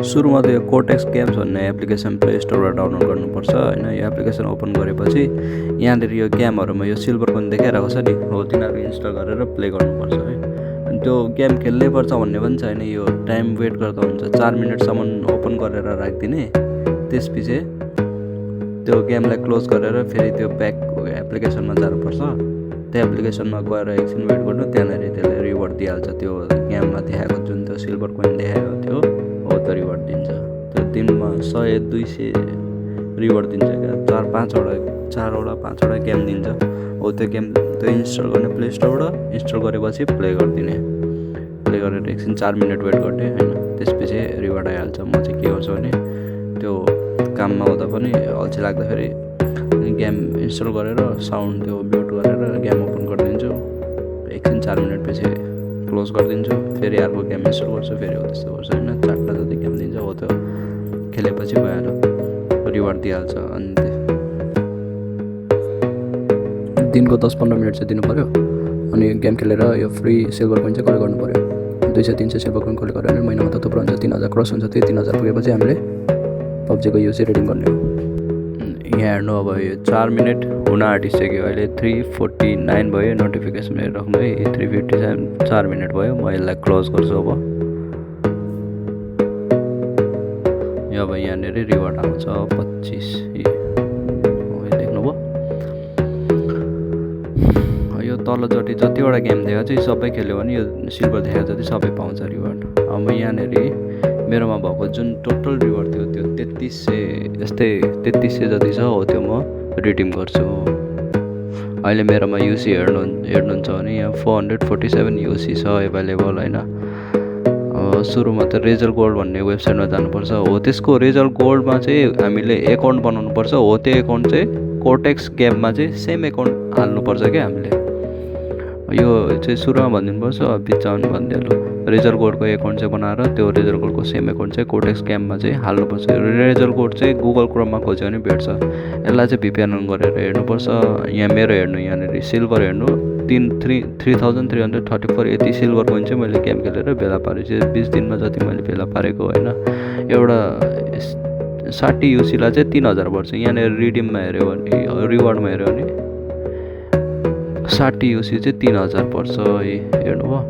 सुरुमा त यो cortex गेम्स भन्ने एप्लिकेसन प्ले स्टोरबाट डाउनलोड गर्नुपर्छ हैन। यो एप्लिकेसन ओपन गरेपछि यहाँनिर यो गेमहरुमा यो सिल्भर कोइन देखाइरहेको छ नि, हो तिनीहरु इन्स्टल गरेर प्ले गर्नुपर्छ है। अनि त्यो गेम खेल्नै पर्छ भन्ने पनि छैन, यो टाइम वेट गर्दा हुन्छ। 4 मिनेटसम्म ओपन गरेर राख्दिने, त्यसपछि त्यो गेमलाई क्लोज गरेर फेरि त्यो ब्याक एप्लिकेसनमा जानुपर्छ। त्यो एप्लिकेसनमा गएर एकछिन वेट गर्नु, त्यहाँनेर त्यसले रिवार्ड दिइहाल्छ। त्यो गेममा देखाएको जुन त्यो सिल्भर कोइन देखाएको थियो हो त्यो रिवार्ड दिन्छ। त्यो दिनमा 100-200 रिवार्ड दिन्छ क्या, 4-5वटा 5वटा गेम दिन्छ। हो त्यो गेम त्यो इन्स्टल गर्ने प्ले स्टोरबाट इन्स्टल गरेपछि प्ले गरिदिने, प्ले गरेर एकछिन 4 मिनेट वेट गर्ने हैन, त्यसपछि रिवार्ड आइहाल्छ। म चाहिँ के गर्छु भने त्यो काममा हुँदा पनि अल्छी लाग्दाखेरि गेम इन्स्टल गरेर साउन्ड त्यो म्युट गरेर गेम ओपन गरिदिन्छु, एकछिन 4 मिनेट पछि क्लोज गरिदिन्छु, फेरि अर्को गेम इन्स्टल गर्छु, फेरि हो त्यस्तो गर्छु हैन। 4टा जति गेम दिन्छ हो त्यो खेलेपछि भइहाल्यो, रिवार्ड दिइहाल्छ। अनि दिनको 10-15 मिनेट चाहिँ दिनु पर्यो। अनि गेम खेलेर यो फ्री सिल्भर कोइन चाहिँ कलेक्ट गर्नु पर्यो। 200-300 सिल्भर कोइन कलेक्ट गरेर महिनामा त थुप्रो हुन्छ, 3000 क्रस हुन्छ। त्यही 3000 पुगेपछि हामीले पब्जीको युसी रिडिङ गर्ने हो। यहाँ हेर्नु, अब यो 4 मिनेट हुन आँटिसक्यो, अहिले 3:49 भयो। नोटिफिकेसन हेरिराख्नु है, 3:57 4 मिनेट भयो। म यसलाई क्लोज गर्छु। अब यहाँनिर रिवार्ड आउँछ 25, देख्नुभयो। यो तलचोटि जतिवटा गेम देखाएको चाहिँ सबै खेल्यो भने यो सिल्भर देखाएको जति सबै पाउँछ रिवार्ड। अब यहाँनिर मेरोमा भएको जुन टोटल रिवार्ड थियो त्यो 3300 जति छ, हो त्यो म रिडिम गर्छु। अहिले मेरोमा युसी हेर्नुहुन्छ भने यहाँ 447 युसी छ एभाइलेबल हैन। सुरुमा त रेजर गोल्ड भन्ने वेबसाइटमा जानुपर्छ। हो त्यसको रेजर गोल्डमा चाहिँ हामीले एकाउन्ट बनाउनु पर्छ। हो त्यो एकाउन्ट चाहिँ कोर्टेक्स गेममा चाहिँ सेम एकाउन्ट हाल्नुपर्छ क्या हामीले। यो चाहिँ सुरुमा भनिदिनुपर्छ, बिचमा भनिदिहाल्नु। रेजर कोडको एकाउन्ट चाहिँ बनाएर त्यो रेजर कोडको सेम एकाउन्ट चाहिँ कोर्टेक्स गेममा चाहिँ हाल्नुपर्छ। रेजर कोड चाहिँ गुगल क्रोममा खोज्यो भने भेट्छ। यसलाई चाहिँ भिपिएन गरेर हेर्नुपर्छ। यहाँ मेरो हेर्नु, यहाँनिर सिल्भर हेर्नु 3334 यति सिल्भर कोइन चाहिँ मैले गेम खेलेर भेला पारेछु। 20 दिनमा जति मैले भेला पारेको होइन। एउटा 60 युसीलाई चाहिँ 3000 पर्छ। यहाँनिर रिडिममा हेऱ्यो भने, रिवार्डमा हेऱ्यो भने 60 युसी चाहिँ 3000 पर्छ। हेर्नुभयो।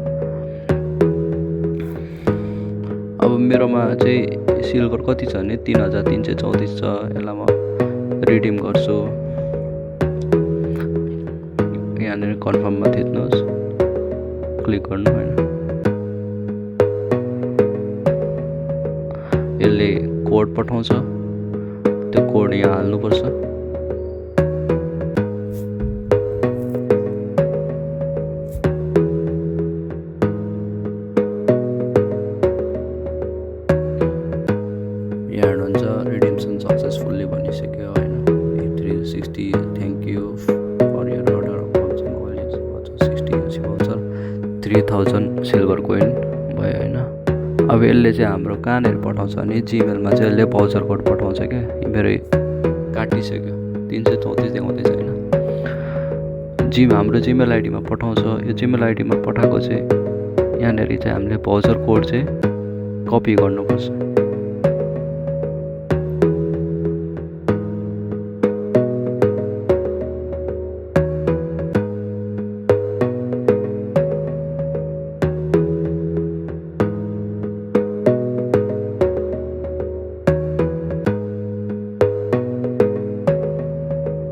अब मेरोमा चाहिँ सिल्भर कति छ भने 3334 छ। यसलाई म रिडिम गर्छु। यहाँनिर कन्फर्ममा थिच्नुहोस्, क्लिक गर्नु हैन। यसले कोड पठाउँछ, त्यो कोड यहाँ हाल्नुपर्छ। रिडिम्सन सक्सेसफुल्ली भनिसक्यो हैन। 360 thank you for your order of PUBG mobile 60 UC voucher 3000 silver coin भयो हैन। अब यसले चाहिँ हाम्रो कहाँनिर पठाउँछ भने जिमेलमा चाहिँ यसले भाउचर कोड पठाउँछ क्या। मेरो काटिसक्यो, 334 देखाउँदैछ हैन। हाम्रो जिमेल आइडीमा पठाउँछ। यो जिमेल आइडीमा पठाएको चाहिँ यहाँनिर चाहिँ हामीले भाउचर कोड चाहिँ कपी गर्नुपर्छ।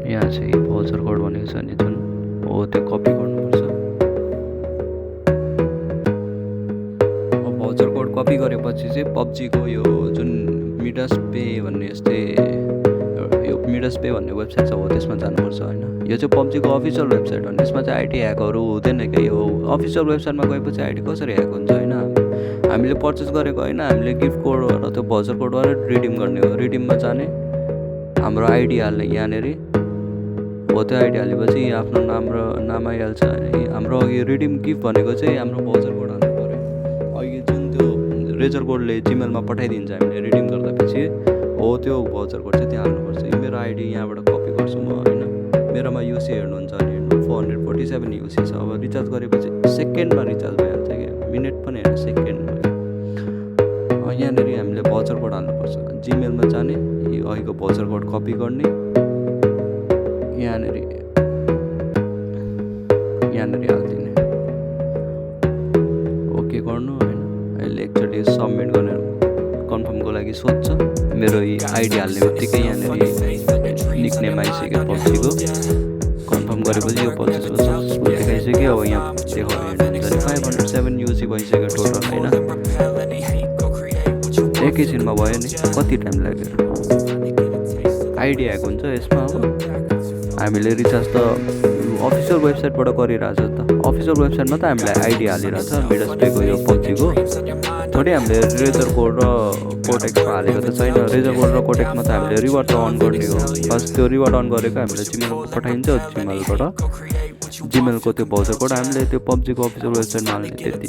यहाँ चाहिँ भाउचर कोड भनेको छ नि जुन, हो त्यो कपी गर्नुपर्छ। अब भाउचर कोड कपी गरेपछि चाहिँ पब्जीको यो जुन मिडासबे भन्ने यस्तै यो मिडासबे भन्ने वेबसाइट छ, हो त्यसमा जानुपर्छ हैन। यो चाहिँ पब्जीको अफिसियल वेबसाइट हो। यसमा चाहिँ आइडी ह्याकहरू हुँदैन क्या। यो अफिसियल वेबसाइटमा गएपछि आइडी कसरी ह्याक हुन्छ हैन। हामीले पर्चेस गरेको होइन, हामीले गिफ्ट कोडबाट त्यो भाउचर कोडबाट रिडिम गर्ने हो। रिडिममा जाने, हाम्रो आइडी हाल्ने यहाँनिर, हो त्यो आइडी हालेपछि आफ्नो नाम आइहाल्छ। हाम्रो अघि रिडिम गिफ्ट भनेको चाहिँ हाम्रो भाउचर कोड हाल्नु पऱ्यो। अघि जुन त्यो रेजर कोडले जिमेलमा पठाइदिन्छ हामीले रिडिम गर्दापछि, हो त्यो भाउचर कोड चाहिँ त्यहाँ हाल्नुपर्छ। यो मेरो आइडी यहाँबाट कपी गर्छु म हैन। मेरोमा युसी हेर्नुहुन्छ भने 447 युसी छ। अब रिचार्ज गरेपछि सेकेन्डमा रिचार्ज भइहाल्छ क्या, मिनेट पनि होइन, सेकेन्डमा। यहाँनिर हामीले भाउचर कोड हाल्नुपर्छ। जिमेलमा जाने, यो अहिलेको भाउचर कोड कपी गर्ने, यहाँनिर हालिदिने, ओके गर्नु होइन। अहिले एकचोटि सबमिट गरेर कन्फर्मको लागि सोध्छ। मेरो आइडी हाल्ने बित्तिकै यहाँनिर निकनेम आइसक्यो पब्जीको। कन्फर्म गरेपछि यो पब्जी सक्सेसफुल देखाइसक्यो। अब यहाँ देखाउने 507 युजी भइसक्यो टोटल होइन। एकैछिनमा भयो नि, कति टाइम लाग्यो। आइडी ह्याक हुन्छ यसमा। अब हामीले रिचार्ज त अफिसियल वेबसाइटबाट गरिरहेछ त। अफिसियल वेबसाइटमा त हामीले आइडी हालिरहेछ मिडासबाईको यो पब्जीको। थोरै हामीले रेजर कोड र कोटेक्समा हालेको त छैन। रेजर कोड र कोटेक्समा त हामीले रिवार्ड त अन गर्ने हो। बस त्यो रिवार्ड अन गरेको हामीले जिमेलमा पठाइन्छ। जिमेलको त्यो भाउचर कोड हामीले त्यो पब्जीको अफिसियल वेबसाइटमा हाल्ने, त्यति।